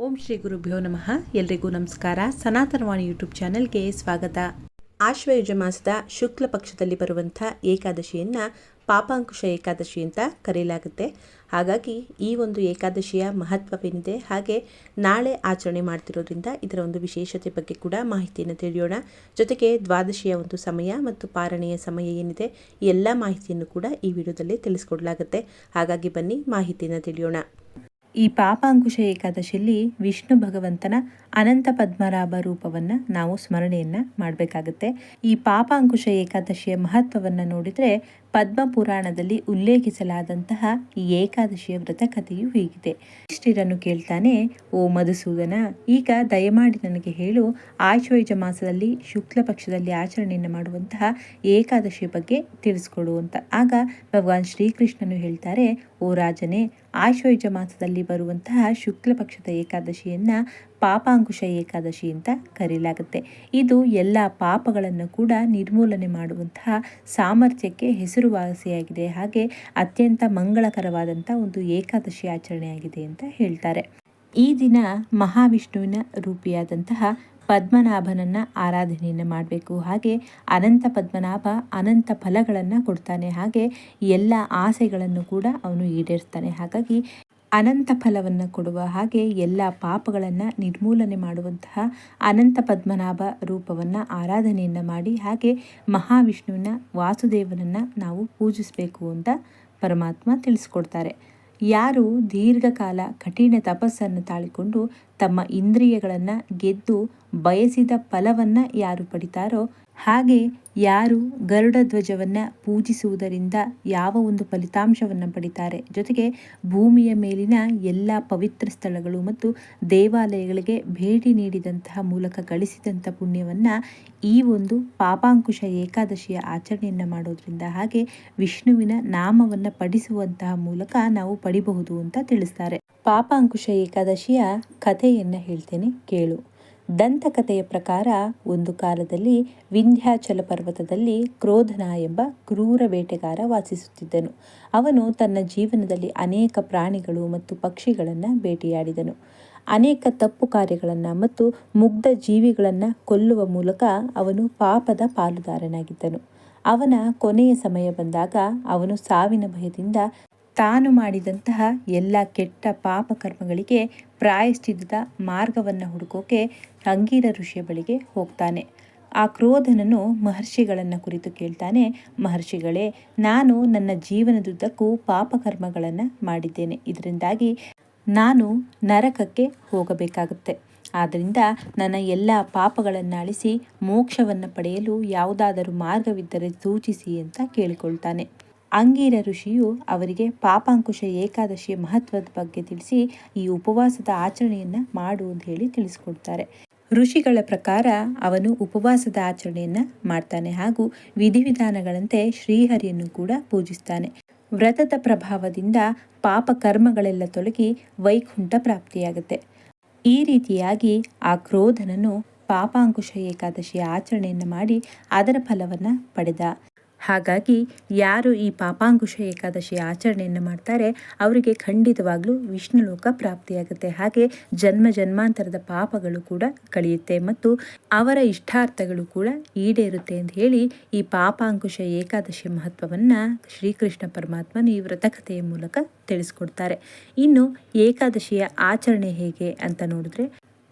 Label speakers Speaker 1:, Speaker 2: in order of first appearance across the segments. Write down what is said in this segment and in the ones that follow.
Speaker 1: ಓಂ ಶ್ರೀ ಗುರುಭ್ಯೋ ನಮಃ. ಎಲ್ರಿಗೂ ನಮಸ್ಕಾರ. ಸನಾತನವಾಣಿ ಯೂಟ್ಯೂಬ್ ಚಾನೆಲ್ಗೆ ಸ್ವಾಗತ. ಆಶ್ವಯುಜ ಮಾಸದ ಶುಕ್ಲ ಪಕ್ಷದಲ್ಲಿ ಬರುವಂಥ ಏಕಾದಶಿಯನ್ನು ಪಾಪಾಂಕುಶ ಏಕಾದಶಿ ಅಂತ ಕರೆಯಲಾಗುತ್ತೆ. ಹಾಗಾಗಿ ಈ ಒಂದು ಏಕಾದಶಿಯ ಮಹತ್ವವೇನಿದೆ, ಹಾಗೆ ನಾಳೆ ಆಚರಣೆ ಮಾಡ್ತಿರೋದ್ರಿಂದ ಇದರ ಒಂದು ವಿಶೇಷತೆ ಬಗ್ಗೆ ಕೂಡ ಮಾಹಿತಿಯನ್ನು ತಿಳಿಯೋಣ. ಜೊತೆಗೆ ದ್ವಾದಶಿಯ ಒಂದು ಸಮಯ ಮತ್ತು ಪಾರಣೆಯ ಸಮಯ ಏನಿದೆ, ಎಲ್ಲ ಮಾಹಿತಿಯನ್ನು ಕೂಡ ಈ ವಿಡಿಯೋದಲ್ಲಿ ತಿಳಿಸ್ಕೊಡ್ಲಾಗುತ್ತೆ. ಹಾಗಾಗಿ ಬನ್ನಿ ಮಾಹಿತಿಯನ್ನು ತಿಳಿಯೋಣ. ಈ ಪಾಪಾಂಕುಶ ಏಕಾದಶಿಯಲ್ಲಿ ವಿಷ್ಣು ಭಗವಂತನ ಅನಂತ ಪದ್ಮನಾಭ ರೂಪವನ್ನು ನಾವು ಸ್ಮರಣೆಯನ್ನು ಮಾಡಬೇಕಾಗುತ್ತೆ. ಈ ಪಾಪಾಂಕುಶ ಏಕಾದಶಿಯ ಮಹತ್ವವನ್ನು ನೋಡಿದರೆ ಪದ್ಮ ಪುರಾಣದಲ್ಲಿ ಉಲ್ಲೇಖಿಸಲಾದಂತಹ ಈ ಏಕಾದಶಿಯ ವ್ರತ ಕಥೆಯು ಹೀಗಿದೆ. ಯುಧಿಷ್ಠಿರನು ಕೇಳ್ತಾನೆ, ಓ ಮಧುಸೂದನ, ಈಗ ದಯಮಾಡಿ ನನಗೆ ಹೇಳು, ಆಶ್ವಯುಜ ಮಾಸದಲ್ಲಿ ಶುಕ್ಲ ಪಕ್ಷದಲ್ಲಿ ಆಚರಣೆಯನ್ನು ಮಾಡುವಂತಹ ಏಕಾದಶಿಯ ಬಗ್ಗೆ ತಿಳಿಸ್ಕೊಡು ಅಂತ. ಆಗ ಭಗವಾನ್ ಶ್ರೀಕೃಷ್ಣನು ಹೇಳ್ತಾರೆ, ಓ ರಾಜನೇ, ಆಶ್ವಯುಜ ಮಾಸದಲ್ಲಿ ಬರುವಂತಹ ಶುಕ್ಲ ಪಕ್ಷದ ಏಕಾದಶಿಯನ್ನು ಪಾಪಾಂಕುಶ ಏಕಾದಶಿ ಅಂತ ಕರೆಯಲಾಗುತ್ತೆ. ಇದು ಎಲ್ಲ ಪಾಪಗಳನ್ನು ಕೂಡ ನಿರ್ಮೂಲನೆ ಮಾಡುವಂತಹ ಸಾಮರ್ಥ್ಯಕ್ಕೆ ಹೆಸರುವಾಸಿಯಾಗಿದೆ. ಹಾಗೆ ಅತ್ಯಂತ ಮಂಗಳಕರವಾದಂಥ ಒಂದು ಏಕಾದಶಿ ಆಚರಣೆಯಾಗಿದೆ ಅಂತ ಹೇಳ್ತಾರೆ. ಈ ದಿನ ಮಹಾವಿಷ್ಣುವಿನ ರೂಪಿಯಾದಂತಹ ಪದ್ಮನಾಭನನ್ನು ಆರಾಧನೆಯನ್ನು ಮಾಡಬೇಕು. ಹಾಗೆ ಅನಂತ ಪದ್ಮನಾಭ ಅನಂತ ಫಲಗಳನ್ನು ಕೊಡ್ತಾನೆ. ಹಾಗೆ ಎಲ್ಲ ಆಸೆಗಳನ್ನು ಕೂಡ ಅವನು ಈಡೇರಿಸ್ತಾನೆ. ಹಾಗಾಗಿ ಅನಂತ ಫಲವನ್ನು ಕೊಡುವ ಹಾಗೆ ಎಲ್ಲ ಪಾಪಗಳನ್ನು ನಿರ್ಮೂಲನೆ ಮಾಡುವಂತಹ ಅನಂತ ಪದ್ಮನಾಭ ರೂಪವನ್ನು ಆರಾಧನೆಯನ್ನು ಮಾಡಿ, ಹಾಗೆ ಮಹಾವಿಷ್ಣುವಿನ ವಾಸುದೇವನನ್ನು ನಾವು ಪೂಜಿಸಬೇಕು ಅಂತ ಪರಮಾತ್ಮ ತಿಳಿಸ್ಕೊಡ್ತಾರೆ. ಯಾರು ದೀರ್ಘಕಾಲ ಕಠಿಣ ತಪಸ್ಸನ್ನು ತಾಳಿಕೊಂಡು ತಮ್ಮ ಇಂದ್ರಿಯಗಳನ್ನು ಗೆದ್ದು ಬಯಸಿದ ಫಲವನ್ನು ಯಾರು ಪಡಿತಾರೋ, ಹಾಗೆ ಯಾರು ಗರುಡ ಧ್ವಜವನ್ನು ಪೂಜಿಸುವುದರಿಂದ ಯಾವ ಒಂದು ಫಲಿತಾಂಶವನ್ನು ಪಡಿತಾರೆ, ಜೊತೆಗೆ ಭೂಮಿಯ ಮೇಲಿನ ಎಲ್ಲ ಪವಿತ್ರ ಸ್ಥಳಗಳು ಮತ್ತು ದೇವಾಲಯಗಳಿಗೆ ಭೇಟಿ ನೀಡಿದಂತಹ ಮೂಲಕ ಗಳಿಸಿದಂಥ ಪುಣ್ಯವನ್ನು ಈ ಒಂದು ಪಾಪಾಂಕುಶ ಏಕಾದಶಿಯ ಆಚರಣೆಯನ್ನು ಮಾಡೋದ್ರಿಂದ, ಹಾಗೆ ವಿಷ್ಣುವಿನ ನಾಮವನ್ನು ಪಠಿಸುವಂತಹ ಮೂಲಕ ನಾವು ಪಡಿಬಹುದು ಅಂತ ತಿಳಿಸ್ತಾರೆ. ಪಾಪಾಂಕುಶ ಏಕಾದಶಿಯ ಕಥೆಯನ್ನು ಹೇಳ್ತೇನೆ, ಕೇಳು. ದಂತಕಥೆಯ ಪ್ರಕಾರ ಒಂದು ಕಾಲದಲ್ಲಿ ವಿಂಧ್ಯಾಚಲ ಪರ್ವತದಲ್ಲಿ ಕ್ರೋಧನ ಎಂಬ ಕ್ರೂರ ಬೇಟೆಗಾರ ವಾಸಿಸುತ್ತಿದ್ದನು. ಅವನು ತನ್ನ ಜೀವನದಲ್ಲಿ ಅನೇಕ ಪ್ರಾಣಿಗಳು ಮತ್ತು ಪಕ್ಷಿಗಳನ್ನು ಬೇಟೆಯಾಡಿದನು. ಅನೇಕ ತಪ್ಪು ಕಾರ್ಯಗಳನ್ನು ಮತ್ತು ಮುಗ್ಧ ಜೀವಿಗಳನ್ನು ಕೊಲ್ಲುವ ಮೂಲಕ ಅವನು ಪಾಪದ ಪಾಲುದಾರನಾಗಿದ್ದನು. ಅವನ ಕೊನೆಯ ಸಮಯ ಬಂದಾಗ ಅವನು ಸಾವಿನ ಭಯದಿಂದ ತಾನು ಮಾಡಿದಂತಹ ಎಲ್ಲ ಕೆಟ್ಟ ಪಾಪಕರ್ಮಗಳಿಗೆ ಪ್ರಾಯಶ್ಚಿತ್ತದ ಮಾರ್ಗವನ್ನು ಹುಡುಕೋಕೆ ಅಂಗೀರ ಋಷಿಯ ಬಳಿಗೆ ಹೋಗ್ತಾನೆ. ಆ ಕ್ರೋಧನನು ಮಹರ್ಷಿಗಳನ್ನು ಕುರಿತು ಕೇಳ್ತಾನೆ, ಮಹರ್ಷಿಗಳೇ, ನಾನು ನನ್ನ ಜೀವನದುದ್ದಕ್ಕೂ ಪಾಪಕರ್ಮಗಳನ್ನು ಮಾಡಿದ್ದೇನೆ. ಇದರಿಂದಾಗಿ ನಾನು ನರಕಕ್ಕೆ ಹೋಗಬೇಕಾಗುತ್ತೆ. ಆದ್ದರಿಂದ ನನ್ನ ಎಲ್ಲ ಪಾಪಗಳನ್ನು ಅಳಿಸಿ ಮೋಕ್ಷವನ್ನು ಪಡೆಯಲು ಯಾವುದಾದರೂ ಮಾರ್ಗವಿದ್ದರೆ ಸೂಚಿಸಿ ಅಂತ ಕೇಳಿಕೊಳ್ತಾನೆ. ಅಂಗೀರ ಋಷಿಯು ಅವರಿಗೆ ಪಾಪಾಂಕುಶ ಏಕಾದಶಿಯ ಮಹತ್ವದ ಬಗ್ಗೆ ತಿಳಿಸಿ ಈ ಉಪವಾಸದ ಆಚರಣೆಯನ್ನು ಮಾಡು ಅಂತ ಹೇಳಿ ತಿಳಿಸ್ಕೊಡ್ತಾರೆ. ಋಷಿಗಳ ಪ್ರಕಾರ ಅವನು ಉಪವಾಸದ ಆಚರಣೆಯನ್ನು ಮಾಡ್ತಾನೆ ಹಾಗೂ ವಿಧಿವಿಧಾನಗಳಂತೆ ಶ್ರೀಹರಿಯನ್ನು ಕೂಡ ಪೂಜಿಸ್ತಾನೆ. ವ್ರತದ ಪ್ರಭಾವದಿಂದ ಪಾಪ ಕರ್ಮಗಳೆಲ್ಲ ತೊಲಗಿ ವೈಕುಂಠ ಪ್ರಾಪ್ತಿಯಾಗುತ್ತೆ. ಈ ರೀತಿಯಾಗಿ ಆ ಕ್ರೋಧನನು ಪಾಪಾಂಕುಶ ಏಕಾದಶಿಯ ಆಚರಣೆಯನ್ನು ಮಾಡಿ ಅದರ ಫಲವನ್ನು ಪಡೆದ. ಹಾಗಾಗಿ ಯಾರು ಈ ಪಾಪಾಂಕುಶ ಏಕಾದಶಿಯ ಆಚರಣೆಯನ್ನು ಮಾಡ್ತಾರೆ ಅವರಿಗೆ ಖಂಡಿತವಾಗ್ಲೂ ವಿಷ್ಣು ಲೋಕ ಪ್ರಾಪ್ತಿಯಾಗುತ್ತೆ. ಹಾಗೆ ಜನ್ಮ ಜನ್ಮಾಂತರದ ಪಾಪಗಳು ಕೂಡ ಕಳೆಯುತ್ತೆ ಮತ್ತು ಅವರ ಇಷ್ಟಾರ್ಥಗಳು ಕೂಡ ಈಡೇರುತ್ತೆ ಅಂತ ಹೇಳಿ ಈ ಪಾಪಾಂಕುಶ ಏಕಾದಶಿಯ ಮಹತ್ವವನ್ನು ಶ್ರೀಕೃಷ್ಣ ಪರಮಾತ್ಮನ ಈ ವ್ರತಕಥೆಯ ಮೂಲಕ ತಿಳಿಸ್ಕೊಡ್ತಾರೆ. ಇನ್ನು ಏಕಾದಶಿಯ ಆಚರಣೆ ಹೇಗೆ ಅಂತ ನೋಡಿದ್ರೆ,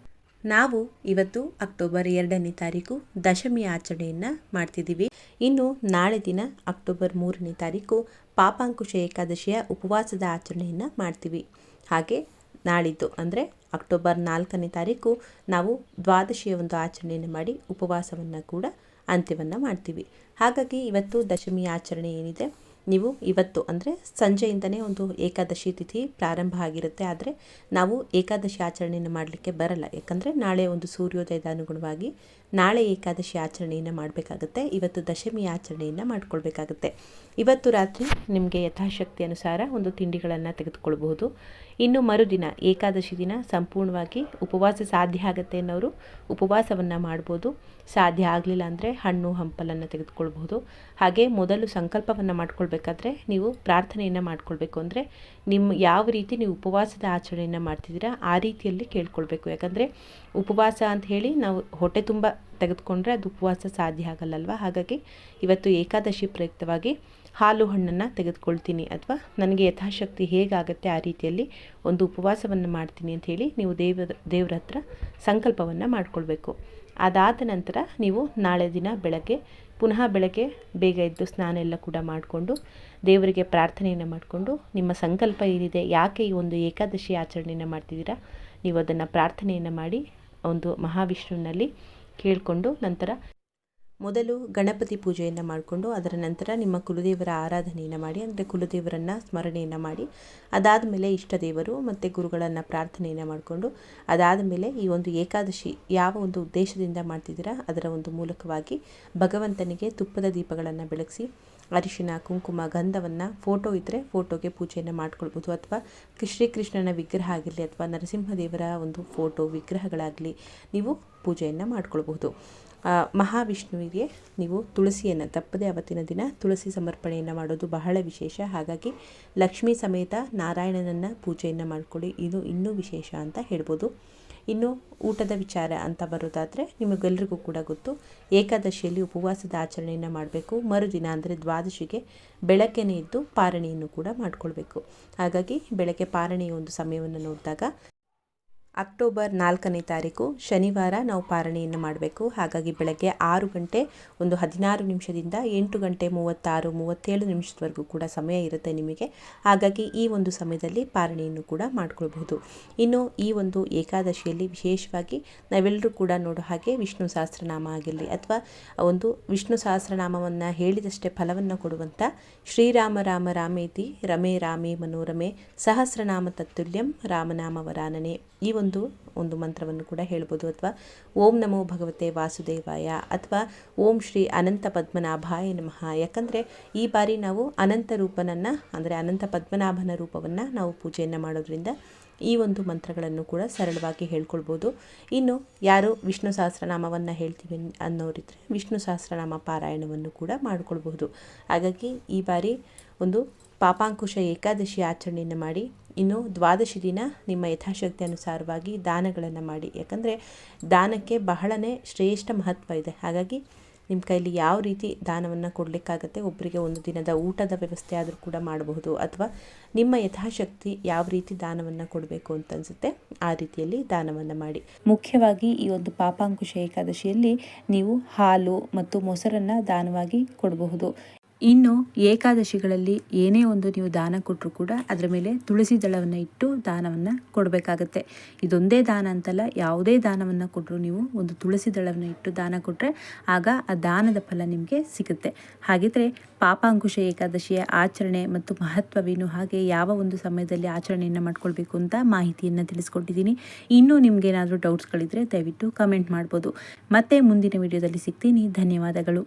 Speaker 1: ನಾವು ಇವತ್ತು ಅಕ್ಟೋಬರ್ 2ನೇ ತಾರೀಕು ದಶಮಿ ಆಚರಣೆಯನ್ನು ಮಾಡ್ತಿದ್ದೀವಿ. ಇನ್ನು ನಾಳೆ ದಿನ ಅಕ್ಟೋಬರ್ 3ನೇ ತಾರೀಕು ಪಾಪಾಂಕುಶ ಏಕಾದಶಿಯ ಉಪವಾಸದ ಆಚರಣೆಯನ್ನು ಮಾಡ್ತೀವಿ. ಹಾಗೆ ನಾಳಿದ್ದು ಅಂದರೆ ಅಕ್ಟೋಬರ್ 4ನೇ ತಾರೀಕು ನಾವು ದ್ವಾದಶಿಯ ಒಂದು ಆಚರಣೆಯನ್ನು ಮಾಡಿ ಉಪವಾಸವನ್ನು ಕೂಡ ಅಂತ್ಯವನ್ನು ಮಾಡ್ತೀವಿ. ಹಾಗಾಗಿ ಇವತ್ತು ದಶಮಿ ಆಚರಣೆ ಏನಿದೆ, ನೀವು ಇವತ್ತು ಅಂದರೆ ಸಂಜೆಯಿಂದನೇ ಒಂದು ಏಕಾದಶಿ ತಿಥಿ ಪ್ರಾರಂಭ ಆಗಿರುತ್ತೆ. ಆದರೆ ನಾವು ಏಕಾದಶಿ ಆಚರಣೆಯನ್ನು ಮಾಡಲಿಕ್ಕೆ ಬರಲ್ಲ, ಯಾಕಂದರೆ ನಾಳೆ ಒಂದು ಸೂರ್ಯೋದಯದ ಅನುಗುಣವಾಗಿ ನಾಳೆ ಏಕಾದಶಿ ಆಚರಣೆಯನ್ನು ಮಾಡಬೇಕಾಗುತ್ತೆ. ಇವತ್ತು ದಶಮಿ ಆಚರಣೆಯನ್ನು ಮಾಡ್ಕೊಳ್ಬೇಕಾಗುತ್ತೆ. ಇವತ್ತು ರಾತ್ರಿ ನಿಮಗೆ ಯಥಾಶಕ್ತಿ ಅನುಸಾರ ಒಂದು ತಿಂಡಿಗಳನ್ನು ತೆಗೆದುಕೊಳ್ಬಹುದು. ಇನ್ನು ಮರುದಿನ ಏಕಾದಶಿ ದಿನ ಸಂಪೂರ್ಣವಾಗಿ ಉಪವಾಸ ಸಾಧ್ಯ ಆಗುತ್ತೆ ಅನ್ನೋರು ಉಪವಾಸವನ್ನು ಮಾಡ್ಬೋದು. ಸಾಧ್ಯ ಆಗಲಿಲ್ಲ ಅಂದರೆ ಹಣ್ಣು ಹಂಪಲನ್ನು ತೆಗೆದುಕೊಳ್ಬಹುದು. ಹಾಗೆ ಮೊದಲು ಸಂಕಲ್ಪವನ್ನು ಮಾಡ್ಕೊಳ್ಬೇಕಾದ್ರೆ ನೀವು ಪ್ರಾರ್ಥನೆಯನ್ನು ಮಾಡ್ಕೊಳ್ಬೇಕು. ಅಂದರೆ ಯಾವ ರೀತಿ ನೀವು ಉಪವಾಸದ ಆಚರಣೆಯನ್ನು ಮಾಡ್ತಿದ್ದೀರಾ ಆ ರೀತಿಯಲ್ಲಿ ಕೇಳ್ಕೊಳ್ಬೇಕು. ಯಾಕಂದರೆ ಉಪವಾಸ ಅಂತ ಹೇಳಿ ನಾವು ಹೊಟ್ಟೆ ತುಂಬ ತೆಗೆದುಕೊಂಡ್ರೆ ಅದು ಉಪವಾಸ ಸಾಧ್ಯ ಆಗಲ್ಲಲ್ವ. ಹಾಗಾಗಿ ಇವತ್ತು ಏಕಾದಶಿ ಪ್ರಯುಕ್ತವಾಗಿ ಹಾಲು ಹಣ್ಣನ್ನು ತೆಗೆದುಕೊಳ್ತೀನಿ ಅಥವಾ ನನಗೆ ಯಥಾಶಕ್ತಿ ಹೇಗಾಗುತ್ತೆ ಆ ರೀತಿಯಲ್ಲಿ ಒಂದು ಉಪವಾಸವನ್ನು ಮಾಡ್ತೀನಿ ಅಂತ ಹೇಳಿ ನೀವು ದೇವರ ಹತ್ರ ಸಂಕಲ್ಪವನ್ನು ಮಾಡಿಕೊಳ್ಬೇಕು. ಅದಾದ ನಂತರ ನೀವು ನಾಳೆ ದಿನ ಪುನಃ ಬೆಳಗ್ಗೆ ಬೇಗ ಎದ್ದು ಸ್ನಾನ ಎಲ್ಲ ಕೂಡ ಮಾಡಿಕೊಂಡು ದೇವರಿಗೆ ಪ್ರಾರ್ಥನೆಯನ್ನು ಮಾಡಿಕೊಂಡು ನಿಮ್ಮ ಸಂಕಲ್ಪ ಏನಿದೆ, ಯಾಕೆ ಈ ಒಂದು ಏಕಾದಶಿ ಆಚರಣೆಯನ್ನು ಮಾಡ್ತಿದ್ದೀರಾ, ನೀವು ಅದನ್ನು ಪ್ರಾರ್ಥನೆಯನ್ನು ಮಾಡಿ ಒಂದು ಮಹಾವಿಷ್ಣುವಿನಲ್ಲಿ ಕೇಳಿಕೊಂಡು ನಂತರ ಮೊದಲು ಗಣಪತಿ ಪೂಜೆಯನ್ನು ಮಾಡಿಕೊಂಡು ಅದರ ನಂತರ ನಿಮ್ಮ ಕುಲದೇವರ ಆರಾಧನೆಯನ್ನು ಮಾಡಿ, ಅಂದರೆ ಕುಲದೇವರನ್ನು ಸ್ಮರಣೆಯನ್ನು ಮಾಡಿ, ಅದಾದ ಮೇಲೆ ಇಷ್ಟ ದೇವರು ಮತ್ತು ಗುರುಗಳನ್ನು ಪ್ರಾರ್ಥನೆಯನ್ನು ಮಾಡಿಕೊಂಡು ಅದಾದ ಮೇಲೆ ಈ ಒಂದು ಏಕಾದಶಿ ಯಾವ ಒಂದು ಉದ್ದೇಶದಿಂದ ಮಾಡ್ತಿದ್ದೀರಾ ಅದರ ಒಂದು ಮೂಲಕವಾಗಿ ಭಗವಂತನಿಗೆ ತುಪ್ಪದ ದೀಪಗಳನ್ನು ಬೆಳಗಿಸಿ ಅರಿಶಿನ ಕುಂಕುಮ ಗಂಧವನ್ನು ಫೋಟೋ ಇದ್ದರೆ ಫೋಟೋಗೆ ಪೂಜೆಯನ್ನು ಮಾಡ್ಕೊಳ್ಬೋದು. ಅಥವಾ ಶ್ರೀಕೃಷ್ಣನ ವಿಗ್ರಹ ಆಗಿರಲಿ ಅಥವಾ ನರಸಿಂಹದೇವರ ಒಂದು ಫೋಟೋ ವಿಗ್ರಹಗಳಾಗಲಿ ನೀವು ಪೂಜೆಯನ್ನು ಮಾಡ್ಕೊಳ್ಬಹುದು. ಮಹಾವಿಷ್ಣುವಿಗೆ ನೀವು ತುಳಸಿಯನ್ನು ತಪ್ಪದೆ ಅವತ್ತಿನ ದಿನ ತುಳಸಿ ಸಮರ್ಪಣೆಯನ್ನು ಮಾಡೋದು ಬಹಳ ವಿಶೇಷ. ಹಾಗಾಗಿ ಲಕ್ಷ್ಮೀ ಸಮೇತ ನಾರಾಯಣನನ್ನು ಪೂಜೆಯನ್ನು ಮಾಡಿಕೊಳ್ಳಿ, ಇದು ಇನ್ನೂ ವಿಶೇಷ ಅಂತ ಹೇಳ್ಬೋದು. ಇನ್ನು ಊಟದ ವಿಚಾರ ಅಂತ ಬರೋದಾದರೆ ನಿಮಗೆಲ್ಲರಿಗೂ ಕೂಡ ಗೊತ್ತು, ಏಕಾದಶಿಯಲ್ಲಿ ಉಪವಾಸದ ಆಚರಣೆಯನ್ನು ಮಾಡಬೇಕು. ಮರುದಿನ ಅಂದರೆ ದ್ವಾದಶಿಗೆ ಬೆಳಗ್ಗೆನೇ ಎದ್ದು ಪಾರಣೆಯನ್ನು ಕೂಡ ಮಾಡಿಕೊಳ್ಬೇಕು. ಹಾಗಾಗಿ ಬೆಳಗ್ಗೆ ಪಾರಣೆಯ ಒಂದು ಸಮಯವನ್ನು ನೋಡಿದಾಗ ಅಕ್ಟೋಬರ್ 4ನೇ ತಾರೀಕು ಶನಿವಾರ ನಾವು ಪಾರಣೆಯನ್ನು ಮಾಡಬೇಕು. ಹಾಗಾಗಿ ಬೆಳಗ್ಗೆ 6 ಗಂಟೆ 16 ನಿಮಿಷದಿಂದ 8 ಗಂಟೆ 37 ನಿಮಿಷದವರೆಗೂ ಕೂಡ ಸಮಯ ಇರುತ್ತೆ ನಿಮಗೆ. ಹಾಗಾಗಿ ಈ ಒಂದು ಸಮಯದಲ್ಲಿ ಪಾರಣೆಯನ್ನು ಕೂಡ ಮಾಡ್ಕೊಳ್ಬಹುದು. ಇನ್ನು ಈ ಒಂದು ಏಕಾದಶಿಯಲ್ಲಿ ವಿಶೇಷವಾಗಿ ನಾವೆಲ್ಲರೂ ಕೂಡ ನೋಡೋ ಹಾಗೆ ವಿಷ್ಣು ಸಹಸ್ರನಾಮ ಆಗಿರಲಿ ಅಥವಾ ಒಂದು ವಿಷ್ಣು ಸಹಸ್ರನಾಮವನ್ನು ಹೇಳಿದಷ್ಟೇ ಫಲವನ್ನು ಕೊಡುವಂಥ ಶ್ರೀರಾಮ ರಾಮ ರಾಮೇತಿ ರಮೇ ರಾಮೇ ಮನೋರಮೆ ಸಹಸ್ರನಾಮ ತತ್ತುಲ್ಯಂ ರಾಮನಾಮ ವರಾನನೆ ಈ ಒಂದು ಮಂತ್ರವನ್ನು ಕೂಡ ಹೇಳ್ಬೋದು. ಅಥವಾ ಓಂ ನಮೋ ಭಗವತೆ ವಾಸುದೇವಾಯ ಅಥವಾ ಓಂ ಶ್ರೀ ಅನಂತ ಪದ್ಮನಾಭಾಯ ನಮಃ. ಯಾಕಂದರೆ ಈ ಬಾರಿ ನಾವು ಅನಂತ ರೂಪನನ್ನು ಅಂದರೆ ಅನಂತ ಪದ್ಮನಾಭನ ರೂಪವನ್ನು ನಾವು ಪೂಜೆಯನ್ನು ಮಾಡೋದ್ರಿಂದ ಈ ಒಂದು ಮಂತ್ರಗಳನ್ನು ಕೂಡ ಸರಳವಾಗಿ ಹೇಳ್ಕೊಳ್ಬೋದು. ಇನ್ನು ಯಾರು ವಿಷ್ಣು ಸಹಸ್ರನಾಮವನ್ನು ಹೇಳ್ತೀವಿ ಅನ್ನೋರಿದ್ರೆ ವಿಷ್ಣು ಸಹಸ್ರನಾಮ ಪಾರಾಯಣವನ್ನು ಕೂಡ ಮಾಡಿಕೊಳ್ಬಹುದು. ಹಾಗಾಗಿ ಈ ಬಾರಿ ಒಂದು ಪಾಪಾಂಕುಶ ಏಕಾದಶಿ ಆಚರಣೆಯನ್ನು ಮಾಡಿ, ಇನ್ನು ದ್ವಾದಶಿ ದಿನ ನಿಮ್ಮ ಯಥಾಶಕ್ತಿ ಅನುಸಾರವಾಗಿ ದಾನಗಳನ್ನು ಮಾಡಿ. ಯಾಕಂದರೆ ದಾನಕ್ಕೆ ಬಹಳನೇ ಶ್ರೇಷ್ಠ ಮಹತ್ವ ಇದೆ. ಹಾಗಾಗಿ ನಿಮ್ಮ ಕೈಲಿ ಯಾವ ರೀತಿ ದಾನವನ್ನು ಕೊಡಲಿಕ್ಕಾಗತ್ತೆ, ಒಬ್ಬರಿಗೆ ಒಂದು ದಿನದ ಊಟದ ವ್ಯವಸ್ಥೆ ಆದರೂ ಕೂಡ ಮಾಡಬಹುದು, ಅಥವಾ ನಿಮ್ಮ ಯಥಾಶಕ್ತಿ ಯಾವ ರೀತಿ ದಾನವನ್ನು ಕೊಡಬೇಕು ಅಂತ ಅನಿಸುತ್ತೆ ಆ ರೀತಿಯಲ್ಲಿ ದಾನವನ್ನು ಮಾಡಿ. ಮುಖ್ಯವಾಗಿ ಈ ಒಂದು ಪಾಪಾಂಕುಶ ಏಕಾದಶಿಯಲ್ಲಿ ನೀವು ಹಾಲು ಮತ್ತು ಮೊಸರನ್ನು ದಾನವಾಗಿ ಕೊಡಬಹುದು. ಇನ್ನು ಏಕಾದಶಿಗಳಲ್ಲಿ ಏನೇ ಒಂದು ನೀವು ದಾನ ಕೊಟ್ಟರು ಕೂಡ ಅದರ ಮೇಲೆ ತುಳಸಿ ದಳವನ್ನು ಇಟ್ಟು ದಾನವನ್ನು ಕೊಡಬೇಕಾಗತ್ತೆ. ಇದೊಂದೇ ದಾನ ಅಂತಲ್ಲ, ಯಾವುದೇ ದಾನವನ್ನು ಕೊಟ್ಟರು ನೀವು ಒಂದು ತುಳಸಿ ದಳವನ್ನು ಇಟ್ಟು ದಾನ ಕೊಟ್ಟರೆ ಆಗ ಆ ದಾನದ ಫಲ ನಿಮಗೆ ಸಿಗುತ್ತೆ. ಹಾಗಿದ್ರೆ ಪಾಪಾಂಕುಶ ಏಕಾದಶಿಯ ಆಚರಣೆ ಮತ್ತು ಮಹತ್ವವೇನು, ಹಾಗೆ ಯಾವ ಒಂದು ಸಮಯದಲ್ಲಿ ಆಚರಣೆಯನ್ನು ಮಾಡ್ಕೊಳ್ಬೇಕು ಅಂತ ಮಾಹಿತಿಯನ್ನು ತಿಳಿಸ್ಕೊಟ್ಟಿದ್ದೀನಿ. ಇನ್ನೂ ನಿಮಗೇನಾದರೂ ಡೌಟ್ಸ್ಗಳಿದ್ರೆ ದಯವಿಟ್ಟು ಕಮೆಂಟ್ ಮಾಡ್ಬೋದು. ಮತ್ತೆ ಮುಂದಿನ ವಿಡಿಯೋದಲ್ಲಿ ಸಿಗ್ತೀನಿ. ಧನ್ಯವಾದಗಳು.